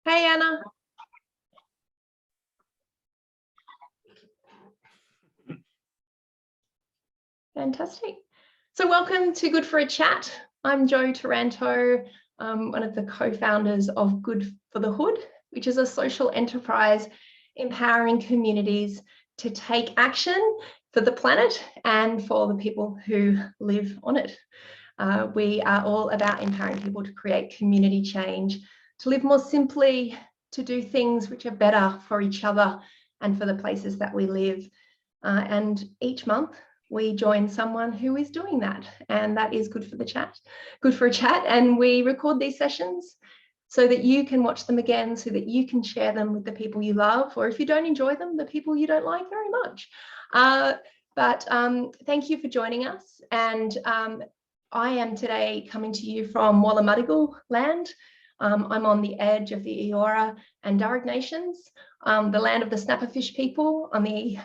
Hey, Anna. Fantastic. So welcome to Good for a Chat. I'm Jo Taranto, one of the co-founders of Good for the Hood, which is a social enterprise empowering communities to take action for the planet and for the people who live on it. We are all about empowering people to create community change, to live more simply, to do things which are better for each other and for the places that we live. And each month we join someone who is doing that, and that is Good for a Chat. And we record these sessions so that you can watch them again, so that you can share them with the people you love, or if you don't enjoy them, the people you don't like very much. But thank you for joining us. And I am today coming to you from Wallumattagal land. I'm on the edge of the Eora and Darug nations, the land of the snapperfish people, on the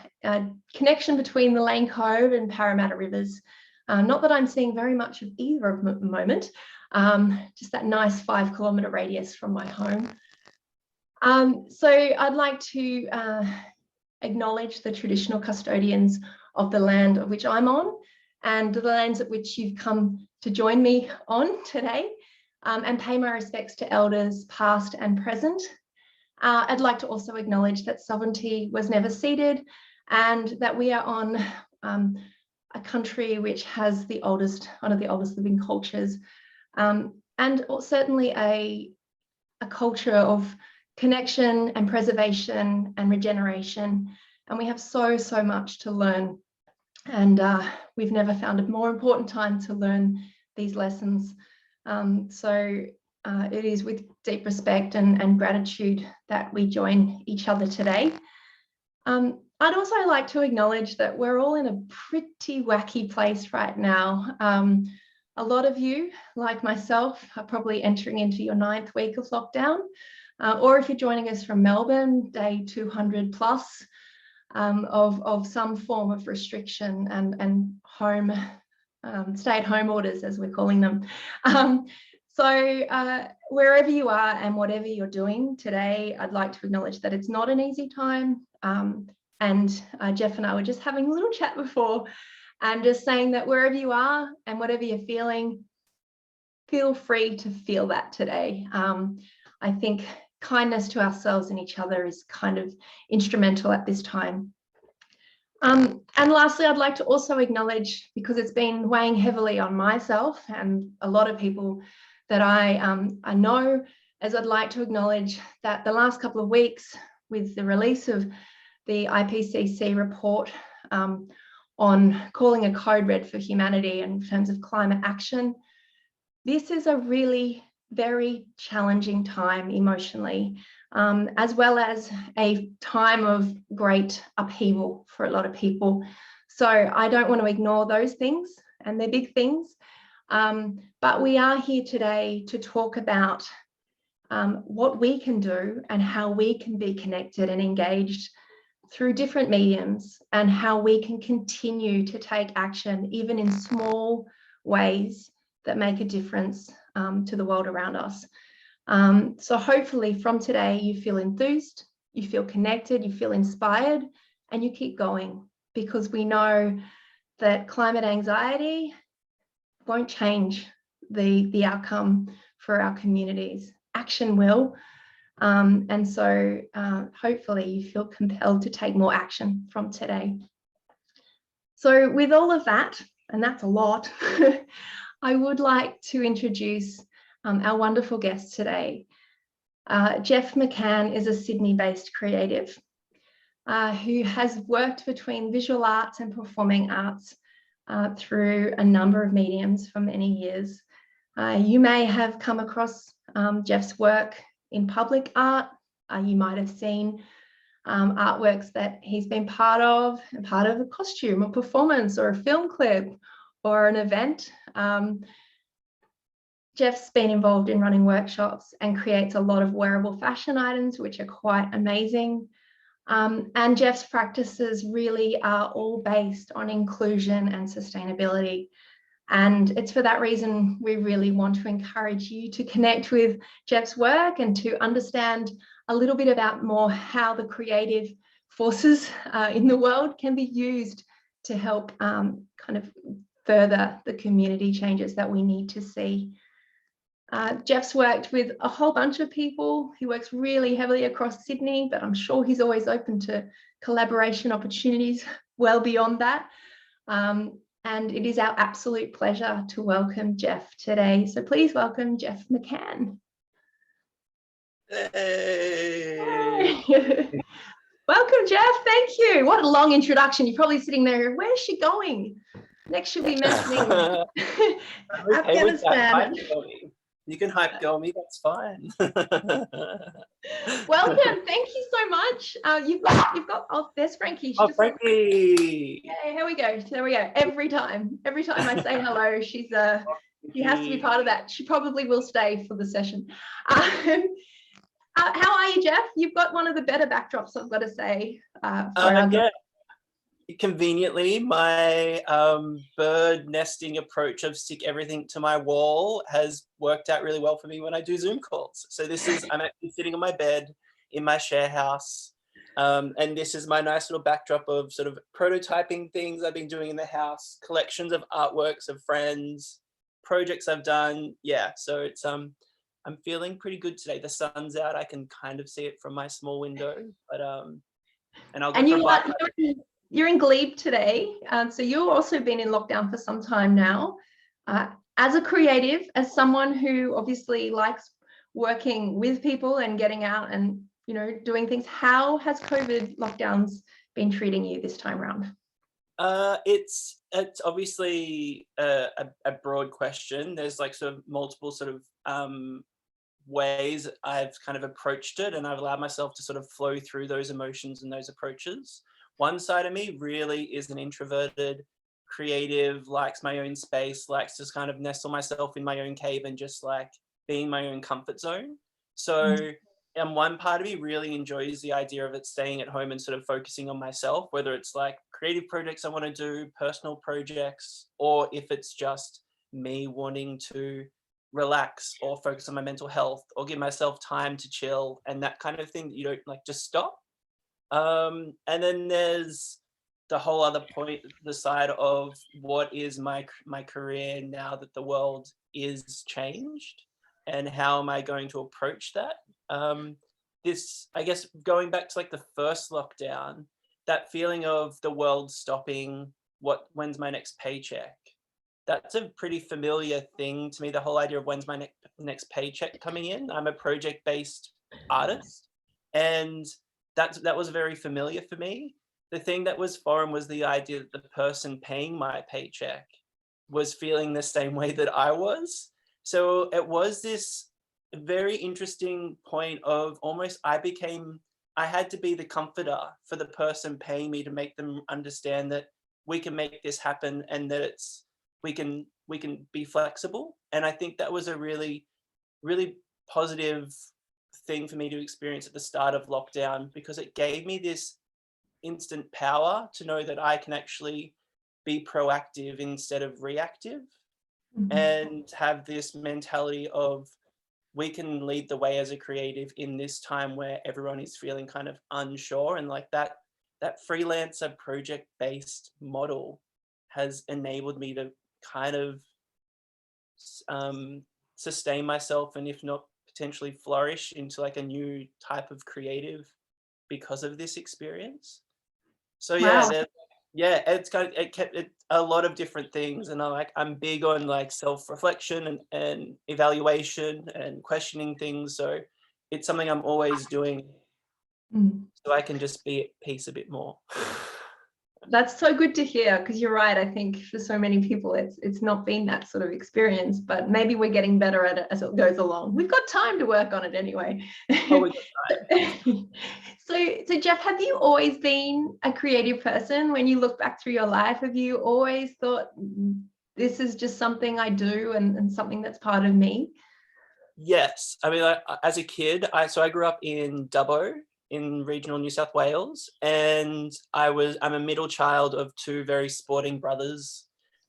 connection between the Lane Cove and Parramatta rivers. Not that I'm seeing very much of either at the moment, just that nice 5 kilometre radius from my home. So I'd like to acknowledge the traditional custodians of the land of which I'm on, and the lands at which you've come to join me on today, and pay my respects to elders past and present. I'd like to also acknowledge that sovereignty was never ceded, and that we are on a country which has one of the oldest living cultures, and certainly a culture of connection and preservation and regeneration. And we have so much to learn. And we've never found a more important time to learn these lessons. So it is with deep respect and gratitude that we join each other today. I'd also like to acknowledge that we're all in a pretty wacky place right now. A lot of you, like myself, are probably entering into your 9th week of lockdown, or if you're joining us from Melbourne, day 200 plus. Of some form of restriction and home stay-at-home orders, as we're calling them. So wherever you are and whatever you're doing today, I'd like to acknowledge that it's not an easy time. And Jeff and I were just having a little chat before, and just saying that wherever you are and whatever you're feeling, feel free to feel that today. I think kindness to ourselves and each other is kind of instrumental at this time. And lastly, I'd like to also acknowledge, because it's been weighing heavily on myself and a lot of people that I know, as I'd like to acknowledge that the last couple of weeks, with the release of the IPCC report on calling a code red for humanity in terms of climate action, this is a really very challenging time emotionally, as well as a time of great upheaval for a lot of people. So I don't want to ignore those things, and they're big things, but we are here today to talk about what we can do and how we can be connected and engaged through different mediums, and how we can continue to take action even in small ways that make a difference to the world around us. So hopefully from today you feel enthused, you feel connected, you feel inspired, and you keep going, because we know that climate anxiety won't change the outcome for our communities. Action will. And so hopefully you feel compelled to take more action from today. So with all of that, and that's a lot, I would like to introduce our wonderful guest today. Jeff McCann is a Sydney-based creative who has worked between visual arts and performing arts through a number of mediums for many years. You may have come across Jeff's work in public art. You might have seen artworks that he's been part of a costume, a performance, or a film clip, or an event. Jeff's been involved in running workshops and creates a lot of wearable fashion items, which are quite amazing. And Jeff's practices really are all based on inclusion and sustainability. And it's for that reason we really want to encourage you to connect with Jeff's work and to understand a little bit about more how the creative forces in the world can be used to help kind of further the community changes that we need to see. Jeff's worked with a whole bunch of people. He works really heavily across Sydney, but I'm sure he's always open to collaboration opportunities well beyond that. And it is our absolute pleasure to welcome Jeff today. So please welcome Jeff McCann. Hey. Welcome, Jeff. Thank you. What a long introduction. You're probably sitting there, where's she going? Next she'll be mentioning Afghanistan. You can hype girl me, that's fine. Welcome. Thank you so much. You've got oh, there's Frankie. Oh, Frankie. Yeah, here we go. There we go. Every time I say hello, she has to be part of that. She probably will stay for the session. How are you, Jeff? You've got one of the better backdrops, I've got to say. Yeah. Conveniently, my bird nesting approach of stick everything to my wall has worked out really well for me when I do Zoom calls. So I'm actually sitting on my bed in my share house, and this is my nice little backdrop of sort of prototyping things I've been doing in the house, collections of artworks of friends, projects I've done. Yeah, so it's I'm feeling pretty good today. The sun's out. I can kind of see it from my small window, but and I'll go You're in Glebe today, so you've also been in lockdown for some time now. As a creative, as someone who obviously likes working with people and getting out and doing things, how has COVID lockdowns been treating you this time around? It's obviously a broad question. There's like sort of multiple sort of ways I've kind of approached it, and I've allowed myself to sort of flow through those emotions and those approaches. One side of me really is an introverted creative, likes my own space, likes to kind of nestle myself in my own cave and just like being my own comfort zone. So and one part of me really enjoys the idea of it staying at home and sort of focusing on myself, whether it's like creative projects I want to do, personal projects, or if it's just me wanting to relax or focus on my mental health or give myself time to chill and that kind of thing that you don't like just stop. And then there's the whole other point, the side of what is my career now that the world is changed, and how am I going to approach that? This, I guess, going back to like the first lockdown, that feeling of the world stopping, when's my next paycheck? That's a pretty familiar thing to me, the whole idea of when's my next paycheck coming in. I'm a project-based artist, and that was very familiar for me. The thing that was foreign was the idea that the person paying my paycheck was feeling the same way that I was. So it was this very interesting point of almost I had to be the comforter for the person paying me to make them understand that we can make this happen and that we can be flexible. And I think that was a really, really positive thing for me to experience at the start of lockdown, because it gave me this instant power to know that I can actually be proactive instead of reactive, and have this mentality of we can lead the way as a creative in this time where everyone is feeling kind of unsure. And like that freelancer project-based model has enabled me to kind of sustain myself, and if not potentially flourish into like a new type of creative because of this experience. So wow. it kept a lot of different things, and I'm big on like self-reflection and evaluation and questioning things. So it's something I'm always doing, so I can just be at peace a bit more. That's so good to hear, because you're right. I think for so many people, it's not been that sort of experience, but maybe we're getting better at it as it goes along. We've got time to work on it anyway. Oh, we got time. So Jeff, have you always been a creative person? When you look back through your life, have you always thought this is just something I do and something that's part of me? Yes. I mean, as a kid, I grew up in Dubbo in regional New South Wales, and I'm a middle child of two very sporting brothers.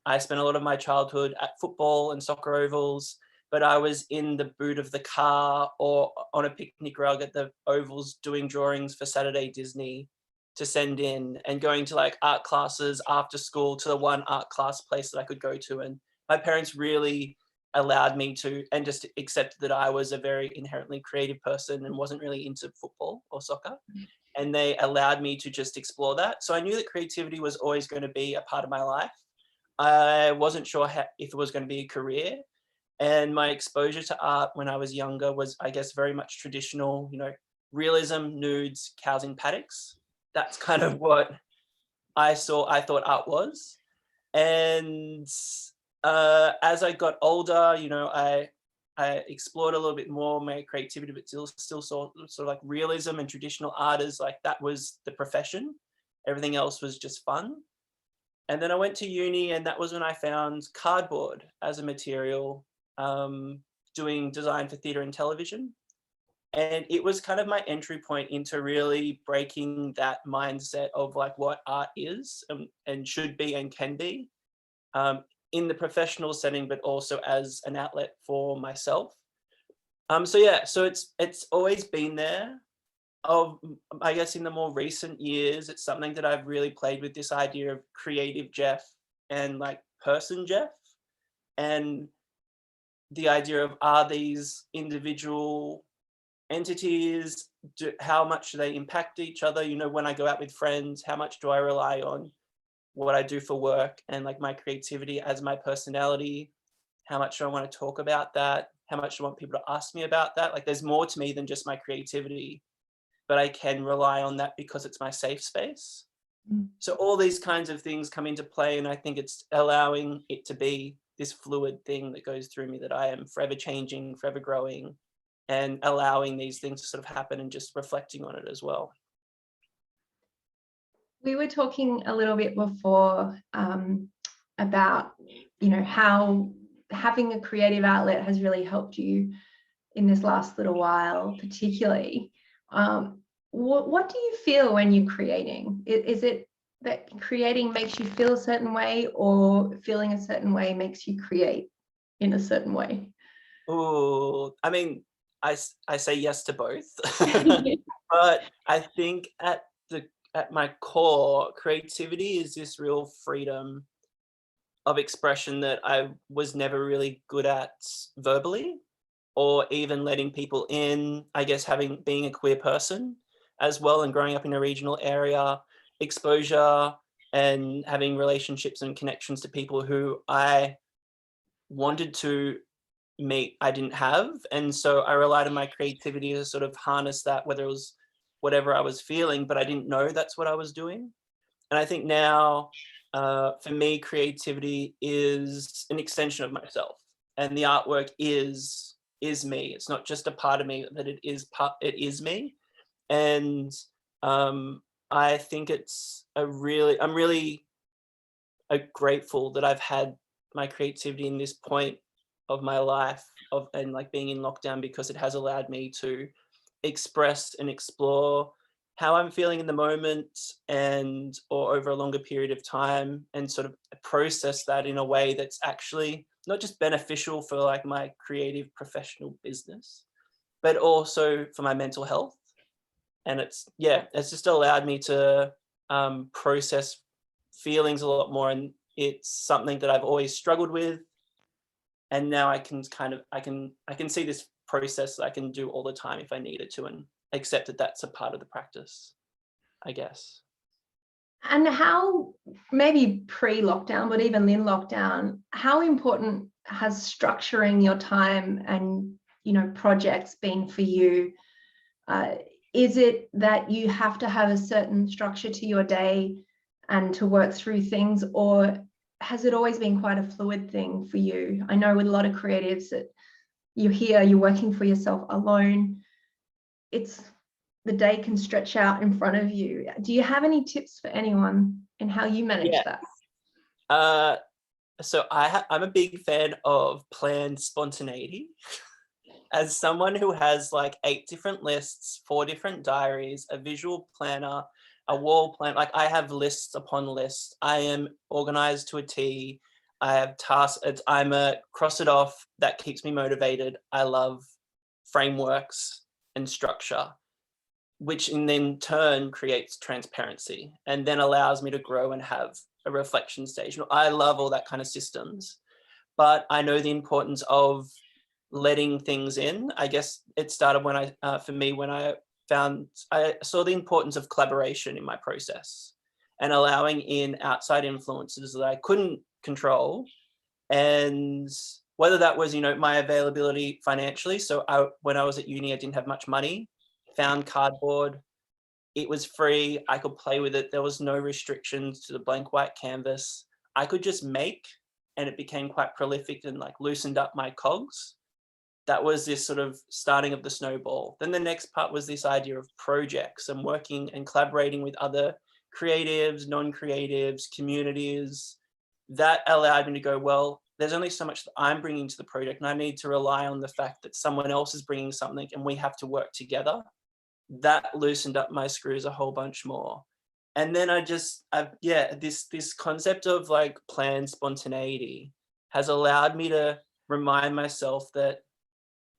I spent a lot of my childhood at football and soccer ovals, but I was in the boot of the car or on a picnic rug at the ovals doing drawings for Saturday Disney to send in, and going to like art classes after school to the one art class place that I could go to. And my parents really allowed me to, and just accepted that I was a very inherently creative person and wasn't really into football or soccer. And they allowed me to just explore that. So I knew that creativity was always going to be a part of my life. I wasn't sure if it was going to be a career. And my exposure to art when I was younger was, I guess, very much traditional, realism, nudes, cows in paddocks. That's kind of what I thought art was. And as I got older, I explored a little bit more my creativity, but still sort of like realism and traditional art is like, that was the profession. Everything else was just fun. And then I went to uni, and that was when I found cardboard as a material, doing design for theatre and television. And it was kind of my entry point into really breaking that mindset of like what art is and should be and can be, in the professional setting, but also as an outlet for myself. So it's always been there. I guess in the more recent years, it's something that I've really played with, this idea of creative Jeff and like person Jeff, and the idea of, are these individual entities, how much do they impact each other? When I go out with friends, how much do I rely on what I do for work and like my creativity as my personality? How much do I want to talk about that? How much do I want people to ask me about that? Like, there's more to me than just my creativity, but I can rely on that because it's my safe space. So all these kinds of things come into play, and I think it's allowing it to be this fluid thing that goes through me, that I am forever changing, forever growing, and allowing these things to sort of happen and just reflecting on it as well. We were talking a little bit before about, how having a creative outlet has really helped you in this last little while, particularly. What do you feel when you're creating? Is it that creating makes you feel a certain way, or feeling a certain way makes you create in a certain way? Oh, I mean, I say yes to both, but I think at my core, creativity is this real freedom of expression that I was never really good at verbally, or even letting people in. I guess being a queer person as well, and growing up in a regional area, exposure and having relationships and connections to people who I wanted to meet, I didn't have. And so I relied on my creativity to sort of harness that, whether it was whatever I was feeling, but I didn't know that's what I was doing. And I think now, for me, creativity is an extension of myself, and the artwork is me. It's not just a part of me, that it is me. And I think I'm really grateful that I've had my creativity in this point of my life and like being in lockdown, because it has allowed me to express and explore how I'm feeling in the moment, or over a longer period of time, and sort of process that in a way that's actually not just beneficial for like my creative professional business, but also for my mental health. And it's just allowed me to process feelings a lot more, and it's something that I've always struggled with. And now I can see this process that I can do all the time if I needed to, and accept that that's a part of the practice, I guess. And how, maybe pre-lockdown, but even in lockdown, how important has structuring your time and, projects been for you? Is it that you have to have a certain structure to your day and to work through things, or has it always been quite a fluid thing for you? I know with a lot of creatives that you're working for yourself alone. The day can stretch out in front of you. Do you have any tips for anyone in how you manage that? So I'm a big fan of planned spontaneity. As someone who has like 8 different lists, 4 different diaries, a visual planner, a wall plan, like I have lists upon lists. I am organized to a T. I have tasks. I'm a cross it off. That keeps me motivated. I love frameworks and structure, which in then turn creates transparency and then allows me to grow and have a reflection stage. I love all that kind of systems, but I know the importance of letting things in. I guess it started when for me, when I saw the importance of collaboration in my process and allowing in outside influences that I couldn't control. And whether that was, my availability financially. So when I was at uni, I didn't have much money, found cardboard. It was free. I could play with it. There was no restrictions to the blank white canvas. I could just make, and it became quite prolific and like loosened up my cogs. That was this sort of starting of the snowball. Then the next part was this idea of projects and working and collaborating with other creatives, non-creatives, communities. That allowed me to go, well, there's only so much that I'm bringing to the project, and I need to rely on the fact that someone else is bringing something and we have to work together. That loosened up my screws a whole bunch more. And then this concept of like planned spontaneity has allowed me to remind myself that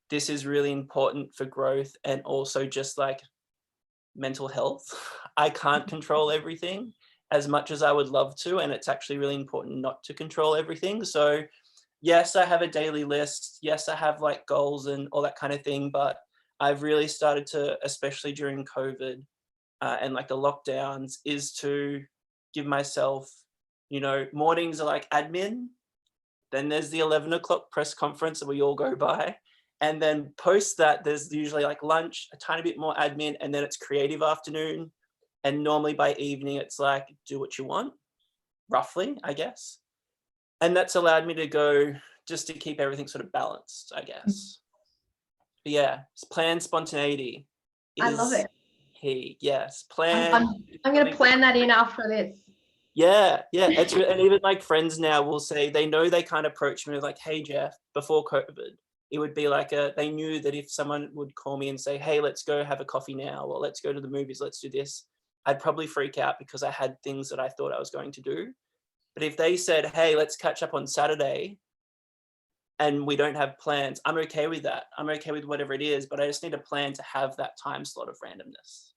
this is really important for growth and also just like mental health. I can't control everything as much as I would love to, and it's actually really important not to control everything. So yes, I have a daily list. Yes, I have like goals and all that kind of thing, but I've really started to, especially during COVID and like the lockdowns, is to give myself, mornings are like admin. Then there's the 11 o'clock press conference that we all go by. And then post that, there's usually like lunch, a tiny bit more admin, and then it's creative afternoon. And normally by evening, it's like, do what you want, roughly, I guess. And that's allowed me to go just to keep everything sort of balanced, I guess. But yeah, planned spontaneity is I love it. key. Yes, plan. I'm going to plan that in after this. Yeah. And even like friends now will say, they know they can't approach me like, hey, Jeff, before COVID, it would be like they knew that if someone would call me and say, hey, let's go have a coffee now, or let's go to the movies, let's do this, I'd probably freak out because I had things that I thought I was going to do. But if they said, hey, let's catch up on Saturday and we don't have plans, I'm okay with that. I'm okay with whatever it is, but I just need a plan to have that time slot of randomness.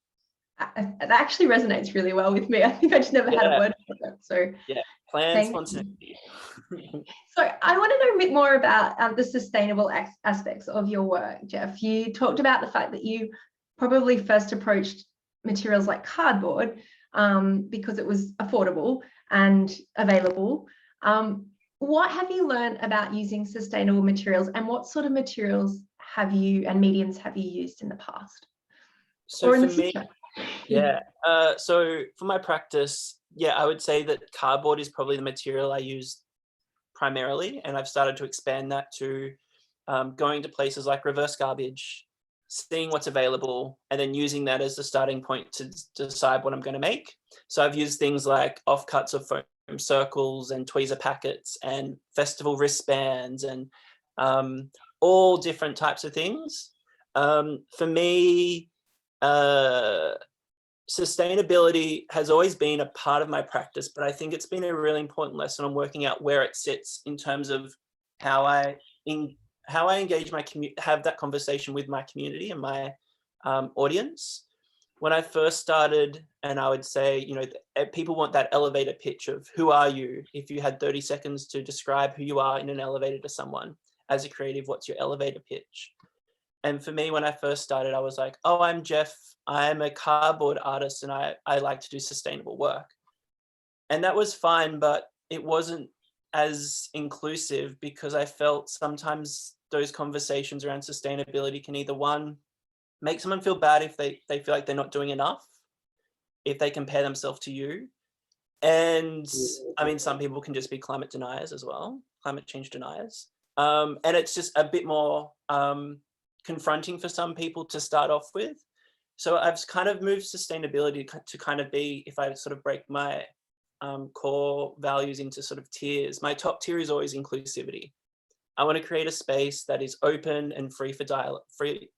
That actually resonates really well with me. I think I just never had a word for it. So yeah, plan spontaneity. So I want to know a bit more about the sustainable aspects of your work, Jeff. You talked about the fact that you probably first approached materials like cardboard because it was affordable and available. What have you learned about using sustainable materials, and what sort of materials have you and mediums have you used in the past? So for me, so for my practice, I would say that cardboard is probably the material I use primarily, and I've started to expand that to going to places like reverse garbage, seeing what's available, and then using that as the starting point to decide what I'm going to make. So I've used things like offcuts of foam circles and tweezer packets and festival wristbands and all different types of things. For me, sustainability has always been a part of my practice, but I think it's been a really important lesson on working out where it sits in terms of how I engage my community, have that conversation with my community and my audience. When I first started, and I would say, people want that elevator pitch of who are you? If you had 30 seconds to describe who you are in an elevator to someone as a creative, what's your elevator pitch? And for me, when I first started, I was like, oh, I'm Jeff. I'm a cardboard artist and I like to do sustainable work. And that was fine, but it wasn't as inclusive because I felt sometimes those conversations around sustainability can either, one, make someone feel bad if they feel like they're not doing enough, if they compare themselves to you. And I mean, some people can just be climate deniers as well, climate change deniers. And it's just a bit more confronting for some people to start off with. So I've kind of moved sustainability to kind of be, if I sort of break my core values into sort of tiers, my top tier is always inclusivity. I want to create a space that is open and free for dialogue, free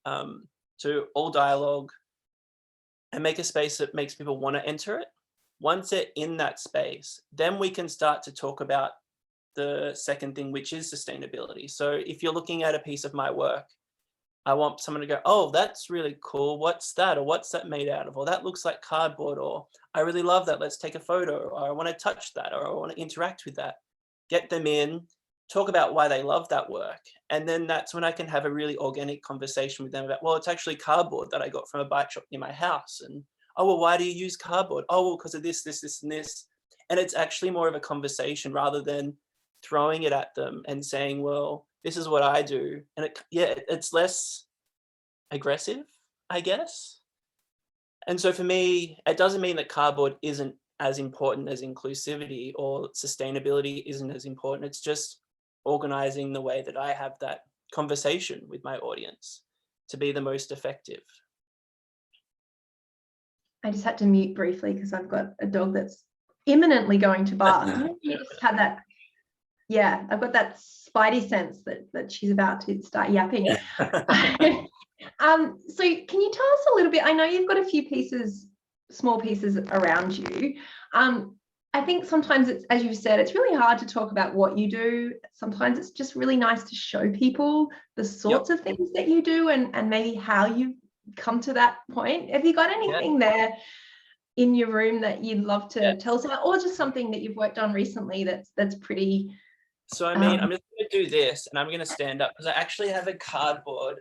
to all dialogue, and make a space that makes people want to enter it. Once they're in that space, then we can start to talk about the second thing, which is sustainability. So if you're looking at a piece of my work, I want someone to go, oh, that's really cool. What's that? Or what's that made out of? Or that looks like cardboard. Or I really love that. Let's take a photo. Or I want to touch that. Or I want to interact with that. Get them in, talk about why they love that work. And then that's when I can have a really organic conversation with them about, well, it's actually cardboard that I got from a bike shop near my house. And, oh, well, why do you use cardboard? Oh, well, because of this, this, this, and this. And it's actually more of a conversation rather than throwing it at them and saying, well, this is what I do. And it's less aggressive, I guess. And so for me, it doesn't mean that cardboard isn't as important as inclusivity or sustainability isn't as important. It's just organizing the way that I have that conversation with my audience to be the most effective. I just had to mute briefly because I've got a dog that's imminently going to bark. You just had that. Yeah, I've got that spidey sense that she's about to start yapping. So can you tell us a little bit? I know you've got a few pieces, small pieces around you. I think sometimes it's, as you've said, it's really hard to talk about what you do. Sometimes it's just really nice to show people the sorts of things that you do and maybe how you come to that point. Have you got anything there in your room that you'd love to tell us about, or just something that you've worked on recently that's pretty... So I mean, I'm just going to do this and I'm going to stand up because I actually have a cardboard.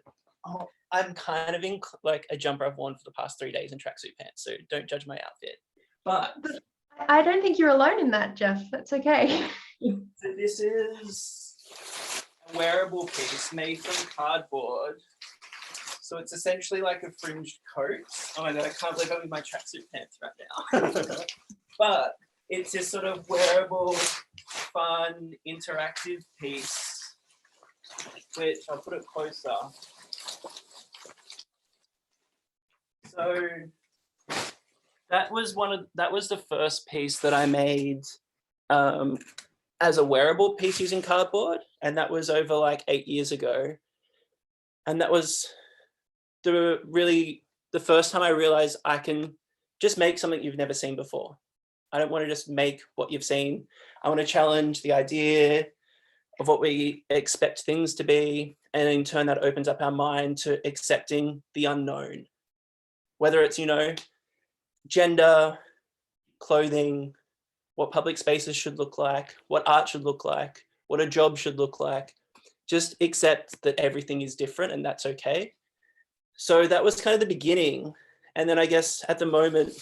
Oh, I'm kind of in like a jumper I've worn for the past 3 days in tracksuit pants, so don't judge my outfit. But I don't think you're alone in that, Jeff. That's okay. So this is a wearable piece made from cardboard. So it's essentially like a fringed coat. Oh my God, I can't believe I'm in my tracksuit pants right now. But it's this sort of wearable, fun, interactive piece, which I'll put it closer. So that was the first piece that I made as a wearable piece using cardboard, and that was over like 8 years ago. And that was the first time I realized I can just make something you've never seen before. I don't want to just make what you've seen. I want to challenge the idea of what we expect things to be, and in turn that opens up our mind to accepting the unknown. Whether it's, gender, clothing, what public spaces should look like, what art should look like, what a job should look like. Just accept that everything is different and that's okay. So that was kind of the beginning. And then I guess at the moment,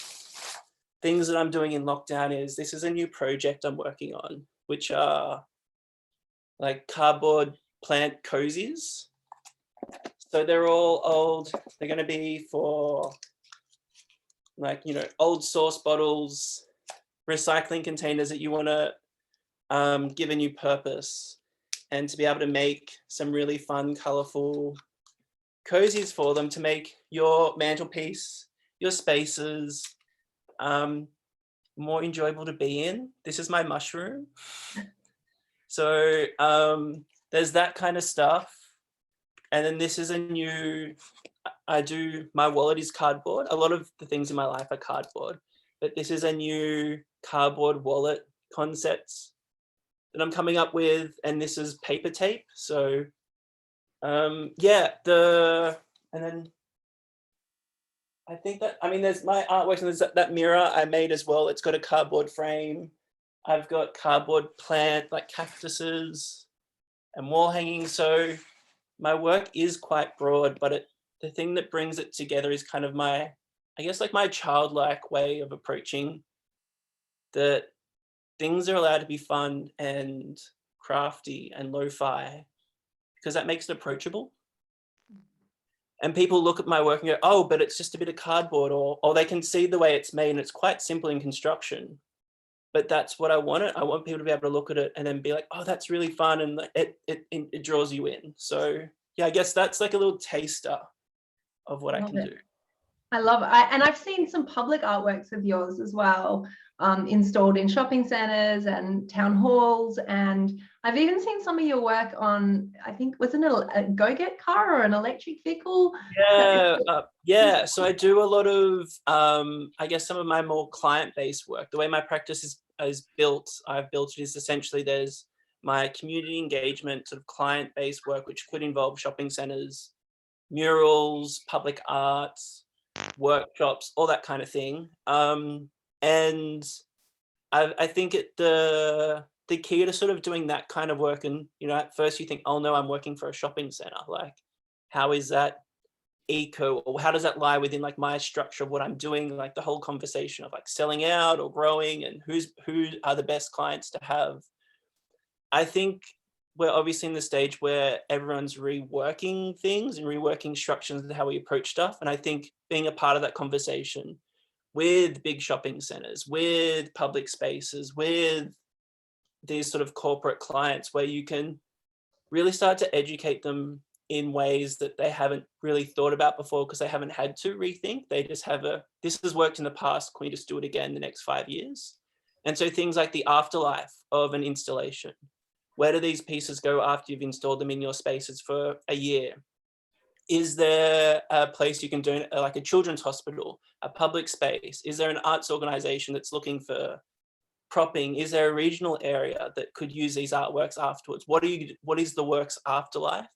things that I'm doing in lockdown this is a new project I'm working on, which are like cardboard plant cozies. So they're all old. They're going to be for like, old sauce bottles, recycling containers that you want to give a new purpose, and to be able to make some really fun, colorful cozies for them to make your mantelpiece, your spaces, more enjoyable to be in. This is my mushroom. So there's that kind of stuff. And then this is my wallet is cardboard. A lot of the things in my life are cardboard, but this is a new cardboard wallet concept that I'm coming up with. And this is paper tape. So and then I think there's my artwork, and there's that mirror I made as well. It's got a cardboard frame. I've got cardboard plant, like cactuses and wall hanging. So my work is quite broad, but the thing that brings it together is kind of my childlike way of approaching that things are allowed to be fun and crafty and lo-fi, because that makes it approachable. And people look at my work and go, oh, but it's just a bit of cardboard, or they can see the way it's made and it's quite simple in construction. But that's what I want. I want people to be able to look at it and then be like, oh, that's really fun. And it draws you in. So yeah, I guess that's like a little taster of what I can do. I love it. And I've seen some public artworks of yours as well, installed in shopping centres and town halls. And I've even seen some of your work on, I think, was it a go-get car or an electric vehicle? Yeah. So I do a lot of, I guess, some of my more client-based work. The way my practice is built, I've built it is essentially there's my community engagement sort of client-based work, which could involve shopping centres, murals, public arts, workshops, all that kind of thing. And I think the key to sort of doing that kind of work, and at first you think, oh no, I'm working for a shopping centre. Like, how is that eco, or how does that lie within like my structure of what I'm doing? Like the whole conversation of like selling out or growing, and who are the best clients to have. I think we're obviously in the stage where everyone's reworking things and reworking structures and how we approach stuff. And I think being a part of that conversation with big shopping centers, with public spaces, with these sort of corporate clients, where you can really start to educate them in ways that they haven't really thought about before, because they haven't had to rethink. They just have this has worked in the past, can we just do it again the next 5 years? And so things like the afterlife of an installation. Where do these pieces go after you've installed them in your spaces for a year? Is there a place you can do, like a children's hospital, a public space? Is there an arts organization that's looking for propping? Is there a regional area that could use these artworks afterwards? What is the work's afterlife?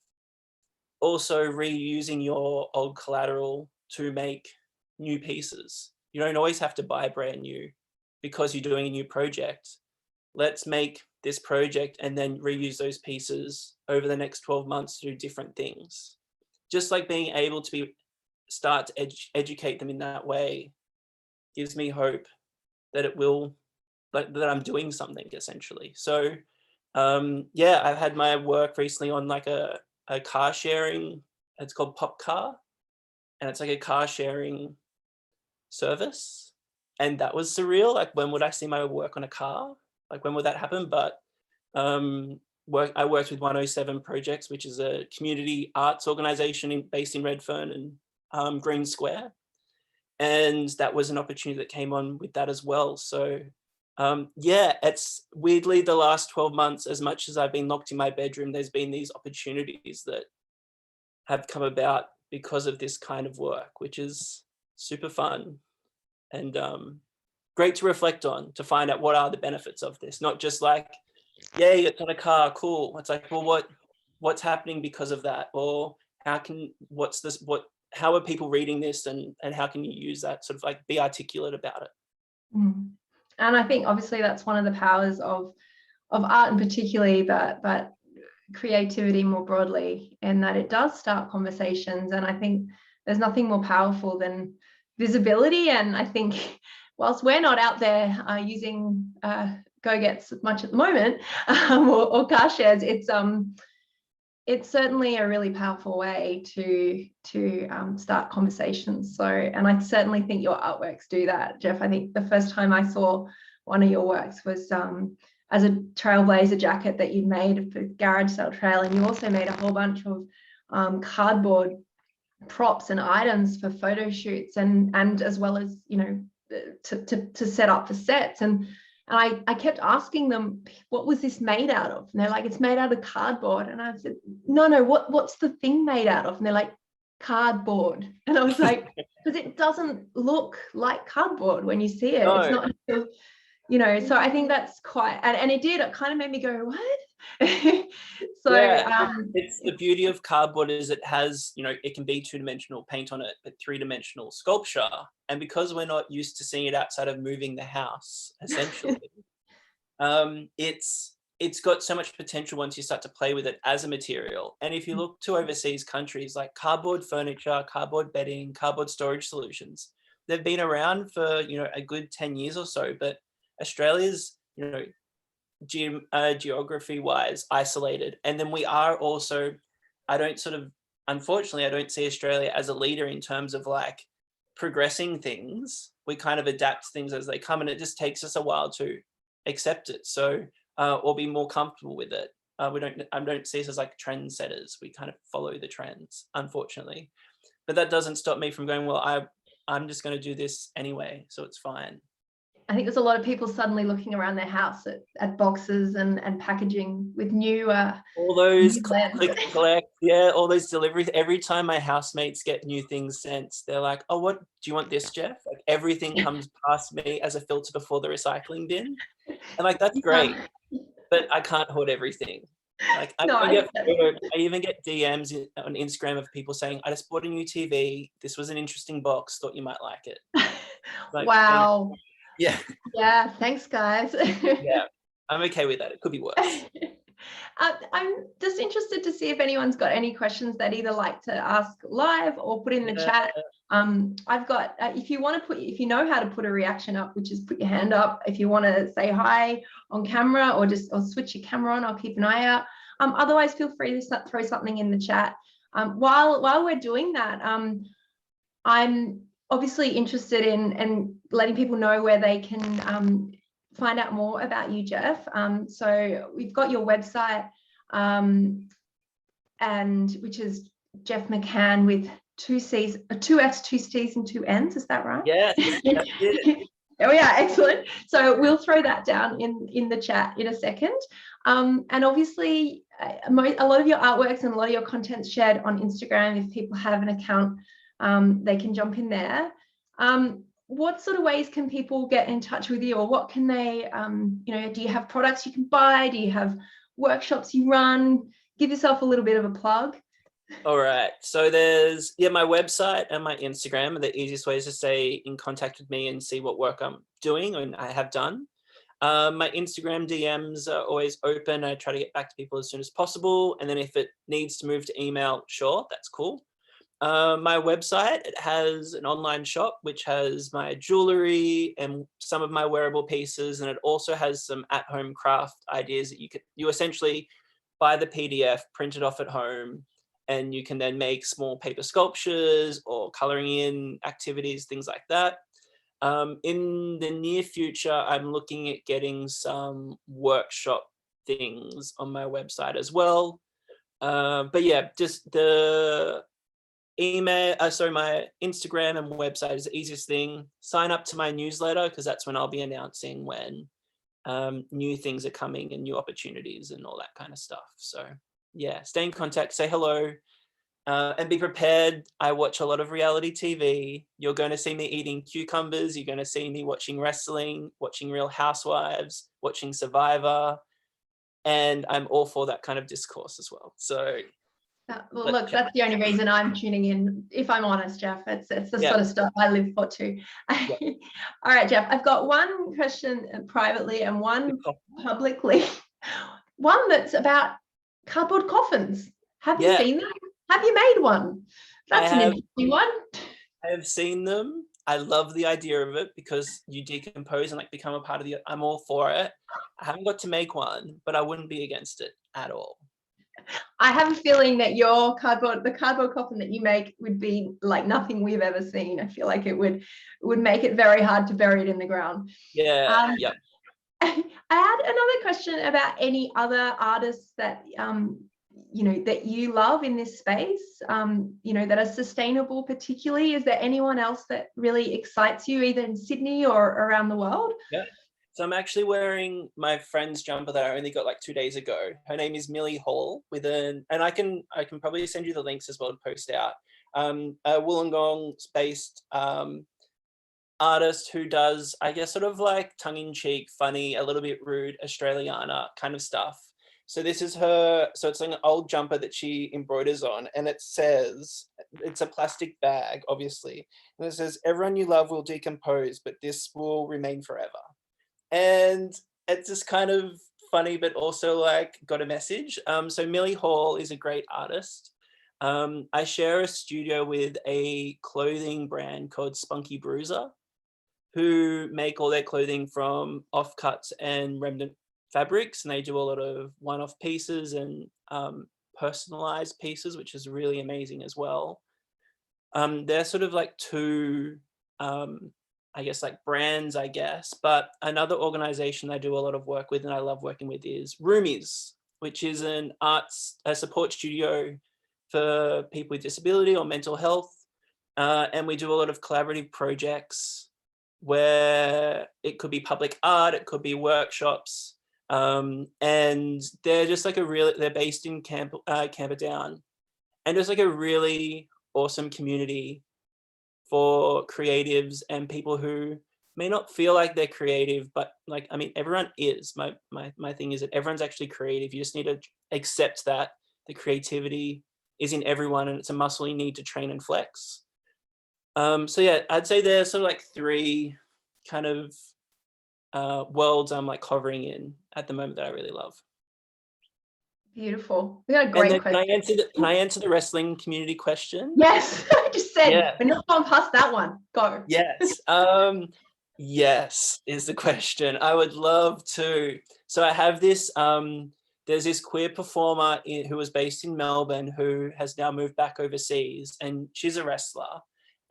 Also reusing your old collateral to make new pieces. You don't always have to buy brand new because you're doing a new project. Let's make this project and then reuse those pieces over the next 12 months to do different things. Just like being able to start to educate them in that way gives me hope that it will, that I'm doing something essentially. So yeah, I've had my work recently on like a car sharing, it's called Pop Car, and it's like a car sharing service. And that was surreal. Like, when would I see my work on a car? Like, when would that happen? But I worked with 107 Projects, which is a community arts organization based in Redfern and Green Square. And that was an opportunity that came on with that as well. So yeah, it's weirdly the last 12 months, as much as I've been locked in my bedroom, there's been these opportunities that have come about because of this kind of work, which is super fun and great to reflect on, to find out what are the benefits of this. Not just like, yay, it's on a car, cool. It's like, well, what's happening because of that? Or how are people reading this, and how can you use that, sort of like be articulate about it? Mm. And I think obviously that's one of the powers of art, and particularly but creativity more broadly, in that it does start conversations. And I think there's nothing more powerful than visibility. And I think whilst we're not out there using go-gets much at the moment, or car shares, it's certainly a really powerful way to start conversations. So, and I certainly think your artworks do that, Jeff. I think the first time I saw one of your works was as a trailblazer jacket that you made for Garage Sale Trail, and you also made a whole bunch of cardboard props and items for photo shoots, and as well as, you know, to set up for sets. And I kept asking them, what was this made out of? And they're like, it's made out of cardboard. And I said, no, what's the thing made out of? And they're like, cardboard. And I was like, because it doesn't look like cardboard when you see it. No. It's not, you know, so I think that's quite, and it kind of made me go, what? So yeah, it's the beauty of cardboard is it has, you know, it can be two-dimensional paint on it, but three-dimensional sculpture. And because we're not used to seeing it outside of moving the house, essentially, it's got so much potential once you start to play with it as a material. And if you look to overseas countries, like cardboard furniture, cardboard bedding, cardboard storage solutions, they've been around for, you know, a good 10 years or so, but Australia's, you know, geography wise isolated. And then we are also, unfortunately, I don't see Australia as a leader in terms of like progressing things. We kind of adapt things as they come, and it just takes us a while to accept it. So, or be more comfortable with it. I don't see us as like trendsetters. We kind of follow the trends, unfortunately. But that doesn't stop me from going, well, I'm just going to do this anyway, so it's fine. I think there's a lot of people suddenly looking around their house at boxes and packaging with new all those click and collect, yeah, all those deliveries. Every time my housemates get new things sent, they're like, oh, what do you want this, Jeff? Like, everything comes past me as a filter before the recycling bin. And like, that's great. but I can't hoard everything. Like No, I even get DMs on Instagram of people saying, I just bought a new TV. This was an interesting box. Thought you might like it. Like, wow. Yeah. Yeah. Thanks, guys. Yeah. I'm okay with that. It could be worse. I'm just interested to see if anyone's got any questions they'd either like to ask live or put in the chat. I've got, if you know how to put a reaction up, which is put your hand up. If you want to say hi on camera or switch your camera on, I'll keep an eye out. Otherwise, feel free to throw something in the chat. While we're doing that, I'm obviously interested in letting people know where they can find out more about you, Jeff. So we've got your website, and which is Jeff McCann with 2 C's, 2 F's, 2 C's, and 2 N's. Is that right? Yes, that's it. Oh yeah, excellent. So we'll throw that down in the chat in a second. And obviously, a lot of your artworks and a lot of your content's shared on Instagram. If people have an account, they can jump in there. What sort of ways can people get in touch with you, or what can they, do you have products you can buy? Do you have workshops you run? Give yourself a little bit of a plug. All right. So there's, my website and my Instagram are the easiest ways to stay in contact with me and see what work I'm doing and I have done. My Instagram DMs are always open. I try to get back to people as soon as possible. And then if it needs to move to email, sure, that's cool. My website, it has an online shop which has my jewelry and some of my wearable pieces, and it also has some at-home craft ideas that you essentially buy the PDF, print it off at home, and you can then make small paper sculptures or coloring in activities, things like that. In the near future, I'm looking at getting some workshop things on my website as well. But yeah, just the my Instagram and website is the easiest thing. Sign up to my newsletter, because that's when I'll be announcing when new things are coming and new opportunities and all that kind of stuff. So yeah, stay in contact, say hello, and be prepared. I watch a lot of reality TV. You're going to see me eating cucumbers. You're going to see me watching wrestling, watching Real Housewives, watching Survivor, and I'm all for that kind of discourse as well. So well, look, that's the only reason I'm tuning in, if I'm honest, Jeff. It's the sort of stuff I live for too. All right, Jeff, I've got one question privately and one publicly. One that's about cardboard coffins. Have you seen them? Have you made one? That's an interesting one. I have seen them. I love the idea of it because you decompose and like become a part of I'm all for it. I haven't got to make one, but I wouldn't be against it at all. I have a feeling that the cardboard coffin that you make would be like nothing we've ever seen. I feel like it would make it very hard to bury it in the ground. Yeah. I had another question about any other artists that that you love in this space, that are sustainable particularly. Is there anyone else that really excites you, either in Sydney or around the world? Yeah. So I'm actually wearing my friend's jumper that I only got like 2 days ago. Her name is Millie Hall and I can probably send you the links as well to post out. A Wollongong-based artist who does, I guess, sort of like tongue-in-cheek, funny, a little bit rude Australiana kind of stuff. So this is her, so it's like an old jumper that she embroiders on, and it says, it's a plastic bag, obviously, and it says, "Everyone you love will decompose, but this will remain forever." And it's just kind of funny, but also like got a message. So Millie Hall is a great artist. I share a studio with a clothing brand called Spunky Bruiser, who make all their clothing from offcuts and remnant fabrics, and they do a lot of one-off pieces and personalized pieces, which is really amazing as well. They're sort of like two I guess like brands, but another organization I do a lot of work with and I love working with is Roomies, which is a support studio for people with disability or mental health. And we do a lot of collaborative projects where it could be public art, it could be workshops. And they're just like they're based in Camperdown, and just like a really awesome community for creatives and people who may not feel like they're creative, but like, I mean, everyone is. My thing is that everyone's actually creative. You just need to accept that the creativity is in everyone, and it's a muscle you need to train and flex. So yeah, I'd say there's sort of like three kind of worlds I'm like hovering in at the moment that I really love. Beautiful. We got a And great then question. can I answer the wrestling community question? Yes, I just said Yeah. we're not going past that one. Go. Yes. Yes is the question. I would love to. So I have this, there's this queer performer who was based in Melbourne who has now moved back overseas, and she's a wrestler.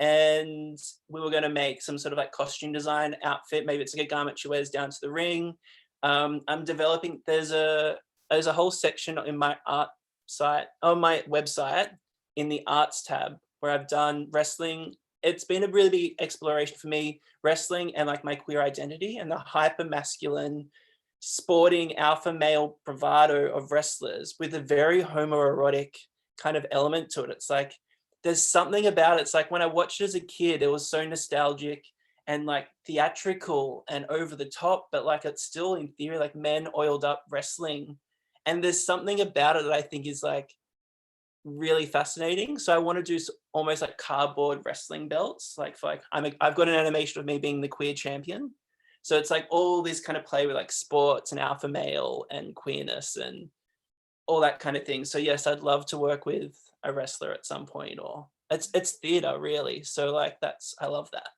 And we were going to make some sort of like costume design outfit. Maybe it's like a garment she wears down to the ring. I'm developing, there's a whole section in my art site, on my website, in the arts tab, where I've done wrestling. It's been a really big exploration for me, wrestling and like my queer identity and the hyper masculine, sporting alpha male bravado of wrestlers with a very homoerotic kind of element to it. It's like, there's something about it. It's like when I watched it as a kid, it was so nostalgic and like theatrical and over the top, but like it's still in theory like men oiled up wrestling. And there's something about it that I think is like really fascinating. So I want to do almost like cardboard wrestling belts, like for like I've got an animation of me being the queer champion. So it's like all this kind of play with like sports and alpha male and queerness and all that kind of thing. So yes, I'd love to work with a wrestler at some point, or it's theater really. So like I love that.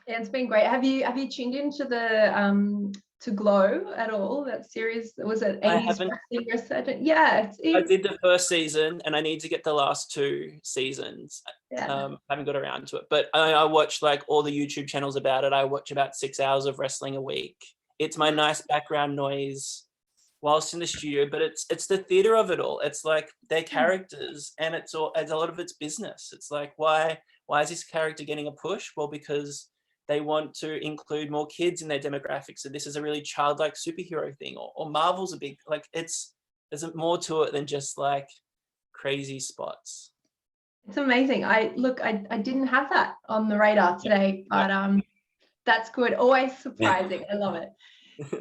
Yeah, it's been great. Have you tuned into the to Glow at all? That series, was it 80s wrestling resurgent? Yeah, I did the first season and I need to get the last two seasons. Yeah. I haven't got around to it, but I watch like all the YouTube channels about it. I watch about 6 hours of wrestling a week. It's my nice background noise whilst in the studio, but it's the theater of it all. It's like their characters, and it's a lot of it's business. It's like, why is this character getting a push? Well, because they want to include more kids in their demographics. So this is a really childlike superhero thing, or Marvel's a big, like there's more to it than just like crazy spots. It's amazing. I didn't have that on the radar today, but that's good. Always surprising. I love it.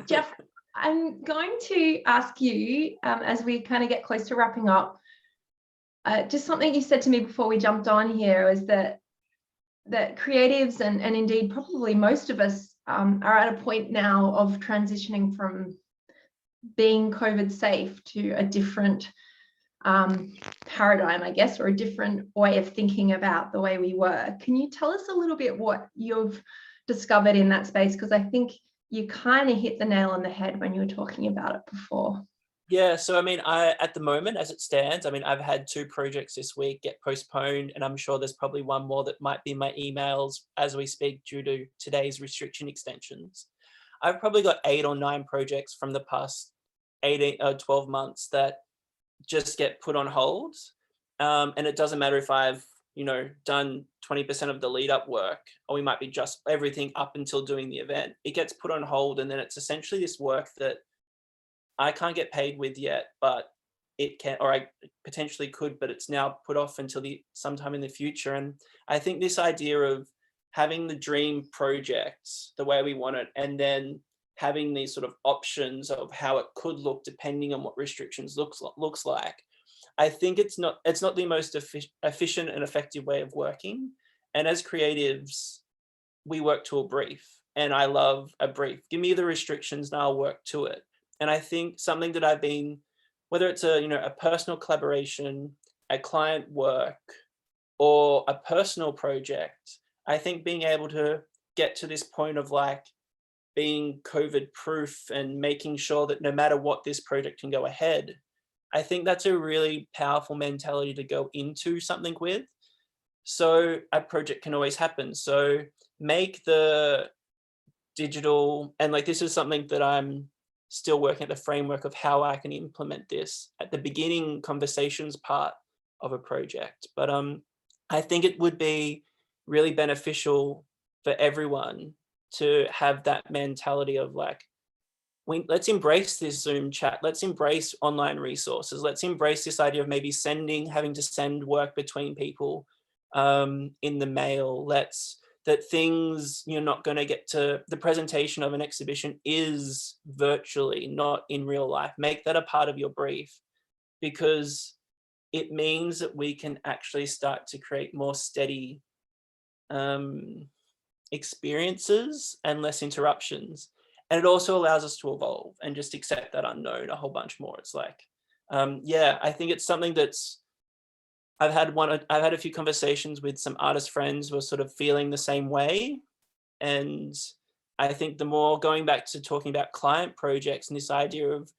Jeff, I'm going to ask you, as we kind of get close to wrapping up, just something you said to me before we jumped on here is that creatives and indeed probably most of us are at a point now of transitioning from being COVID safe to a different paradigm, I guess, or a different way of thinking about the way we work. Can you tell us a little bit what you've discovered in that space? Because I think you kind of hit the nail on the head when you were talking about it before. Yeah, so I mean, at the moment, as it stands, I mean, I've had 2 projects this week get postponed, and I'm sure there's probably one more that might be in my emails as we speak due to today's restriction extensions. I've probably got 8 or 9 projects from the past 12 months that just get put on hold. And it doesn't matter if I've, done 20% of the lead up work, or we might be just everything up until doing the event. It gets put on hold, and then it's essentially this work that I can't get paid with yet, but it can, or I potentially could, but it's now put off until sometime in the future. And I think this idea of having the dream projects the way we want it, and then having these sort of options of how it could look depending on what restrictions looks like. I think it's not the most efficient and effective way of working. And as creatives, we work to a brief, and I love a brief. Give me the restrictions and I'll work to it. And I think something that I've been, whether it's a personal collaboration, a client work, or a personal project, I think being able to get to this point of like being COVID proof and making sure that no matter what, this project can go ahead, I think that's a really powerful mentality to go into something with. So a project can always happen. So make the digital, and like this is something that I'm still working at the framework of how I can implement this at the beginning conversations part of a project. But I think it would be really beneficial for everyone to have that mentality of like, let's embrace this Zoom chat. Let's embrace online resources. Let's embrace this idea of maybe having to send work between people in the mail. Let's that things you're not going to get to, the presentation of an exhibition is virtually, not in real life. Make that a part of your brief, because it means that we can actually start to create more steady experiences and less interruptions. And it also allows us to evolve and just accept that unknown a whole bunch more. It's like, yeah, I think it's something that's, I've had a few conversations with some artist friends who are sort of feeling the same way. And I think the more, going back to talking about client projects and this idea of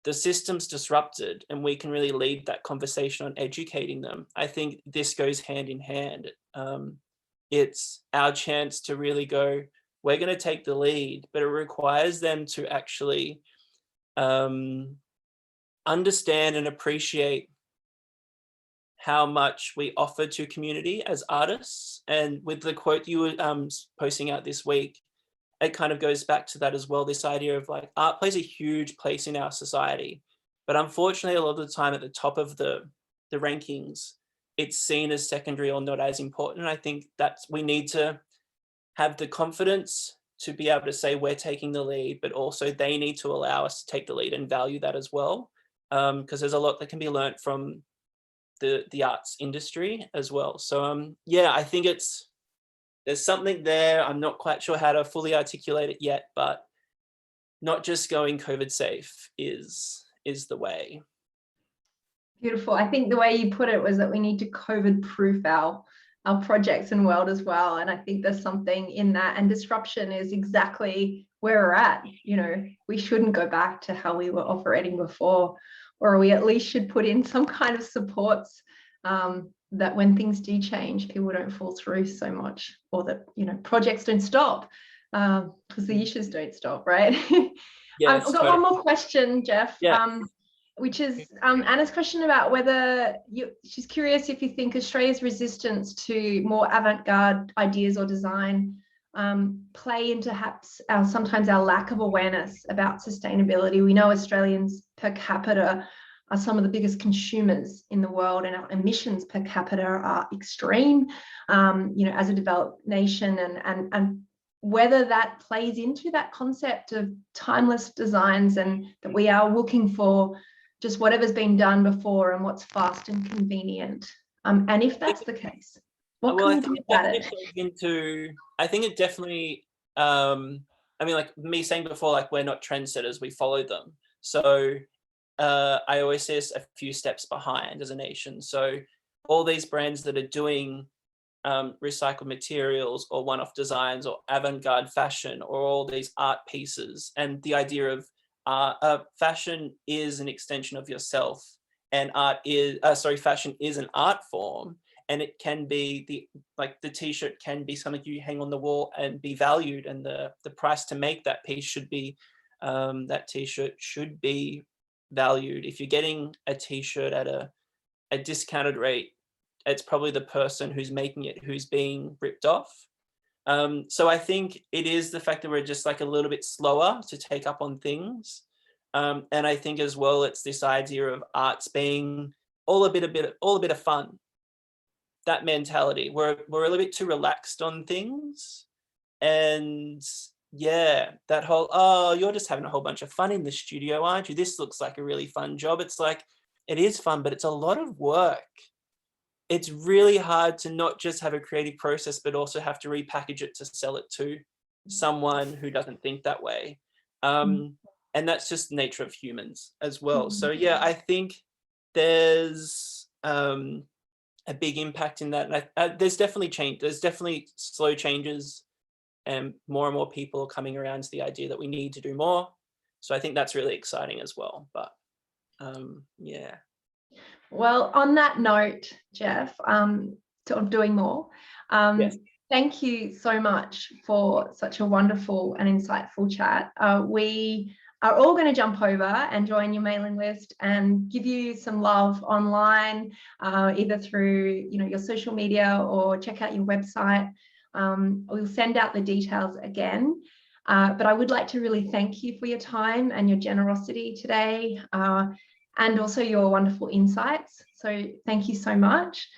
the system's disrupted and we can really lead that conversation on educating them, I think this goes hand in hand. It's our chance to really go, we're going to take the lead, but it requires them to actually understand and appreciate how much we offer to community as artists. And with the quote you were posting out this week, it kind of goes back to that as well, this idea of like art plays a huge place in our society, but unfortunately a lot of the time at the top of the rankings, it's seen as secondary or not as important. And I think that we need to have the confidence to be able to say we're taking the lead, but also they need to allow us to take the lead and value that as well. Because there's a lot that can be learnt from the arts industry as well. So yeah, I think there's something there. I'm not quite sure how to fully articulate it yet, but not just going COVID safe is the way. Beautiful. I think the way you put it was that we need to COVID proof our projects and world as well. And I think there's something in that, and disruption is exactly where we're at. You know, we shouldn't go back to how we were operating before, or we at least should put in some kind of supports that when things do change, people don't fall through so much, or that, you know, projects don't stop because the issues don't stop, right? Yes, I've got one more question, Jeff. Yeah. Which is Anna's question about whether she's curious if you think Australia's resistance to more avant-garde ideas or design play into perhaps sometimes our lack of awareness about sustainability. We know Australians per capita are some of the biggest consumers in the world, and our emissions per capita are extreme, you know, as a developed nation, and whether that plays into that concept of timeless designs, and that we are looking for just whatever's been done before and what's fast and convenient. And if that's the case, what can we do about it? I think it definitely, I mean, like me saying before, like we're not trendsetters, we follow them. So I always say us a few steps behind as a nation. So all these brands that are doing recycled materials or one-off designs or avant-garde fashion or all these art pieces, and the idea of fashion is an extension of yourself, and fashion is an art form, and it can be the t-shirt can be something you hang on the wall and be valued, and the price to make that piece should be that t-shirt should be valued. If you're getting a t-shirt at a discounted rate, it's probably the person who's making it who's being ripped off. So I think it is the fact that we're just like a little bit slower to take up on things. And I think as well, it's this idea of arts being all a bit of fun. That mentality, we're a little bit too relaxed on things. And yeah, that whole, oh, you're just having a whole bunch of fun in the studio, aren't you? This looks like a really fun job. It's like, it is fun, but it's a lot of work. It's really hard to not just have a creative process, but also have to repackage it to sell it to someone who doesn't think that way. And that's just the nature of humans as well. So yeah, I think there's a big impact in that. And there's definitely change. There's definitely slow changes, and more people are coming around to the idea that we need to do more. So I think that's really exciting as well. But yeah. Well, on that note, Jeff, of doing more, Yes. Thank you so much for such a wonderful and insightful chat. We are all going to jump over and join your mailing list and give you some love online, either through your social media or check out your website. We'll send out the details again. But I would like to really thank you for your time and your generosity today, and also your wonderful insights. So thank you so much.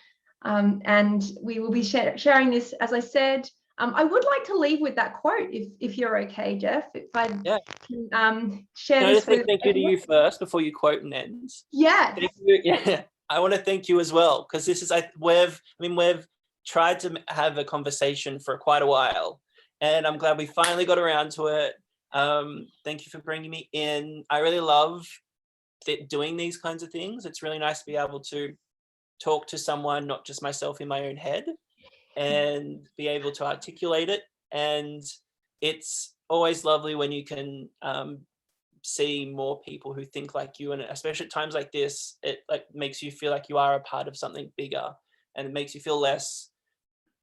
And we will be sharing this, as I said. I would like to leave with that quote, if you're okay, Jeff. If I can share Can I this just say with thank you to you first before you quote and end? Yes. Thank you. Yeah, I want to thank you as well, because this is we've tried to have a conversation for quite a while, and I'm glad we finally got around to it. Thank you for bringing me in. I really love doing these kinds of things. It's really nice to be able to talk to someone, not just myself in my own head, and be able to articulate it. And it's always lovely when you can see more people who think like you, and especially at times like this, it like makes you feel like you are a part of something bigger, and it makes you feel less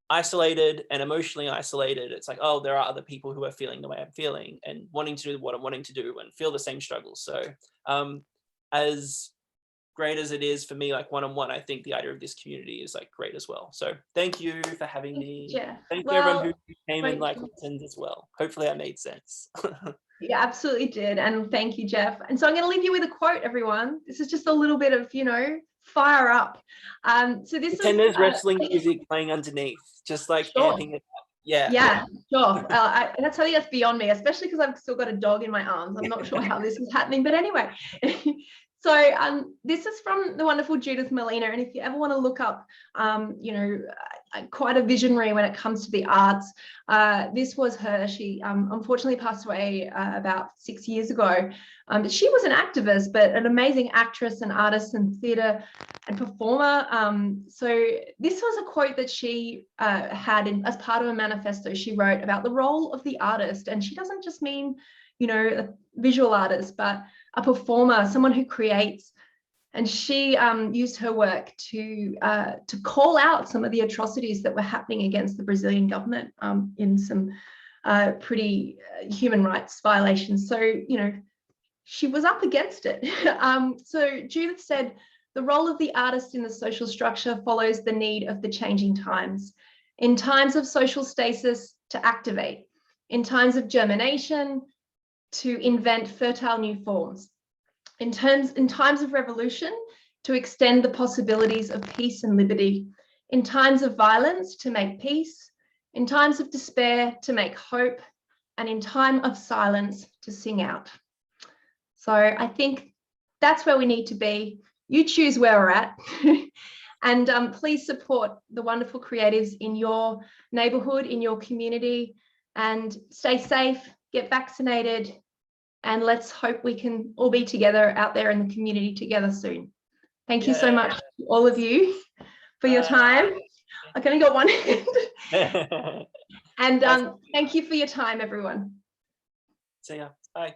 isolated and emotionally isolated. It's like, oh, there are other people who are feeling the way I'm feeling and wanting to do what I'm wanting to do and feel the same struggles. So as great as it is for me, like one-on-one, I think the idea of this community is like great as well. So thank you for having me. Yeah. Thank you everyone who came and like listened as well. Hopefully that made sense. Yeah, absolutely did. And thank you, Jeff. And so I'm going to leave you with a quote, everyone. This is just a little bit of, fire up. So this Pretend is there's wrestling music playing underneath, just like amping it up. Yeah, sure. That's something that's beyond me, especially because I've still got a dog in my arms. I'm not sure how this is happening, but anyway. So this is from the wonderful Judith Malina, and if you ever want to look up, quite a visionary when it comes to the arts, this was her. She unfortunately passed away about 6 years ago. She was an activist, but an amazing actress and artist and theatre and performer. So this was a quote that she had as part of a manifesto she wrote about the role of the artist. And she doesn't just mean, a visual artist, but a performer, someone who creates. And she used her work to call out some of the atrocities that were happening against the Brazilian government in some pretty human rights violations. So, she was up against it. So Judith said, the role of the artist in the social structure follows the need of the changing times. In times of social stasis, to activate. In times of germination, to invent fertile new forms. In times of revolution, to extend the possibilities of peace and liberty. In times of violence, to make peace. In times of despair, to make hope. And in time of silence, to sing out. So I think that's where we need to be. You choose where we're at. And please support the wonderful creatives in your neighbourhood, in your community, and stay safe, get vaccinated, and let's hope we can all be together out there in the community together soon. Thank you so much to all of you for your time. I've only got one hand. And thank you for your time, everyone. See ya. Bye.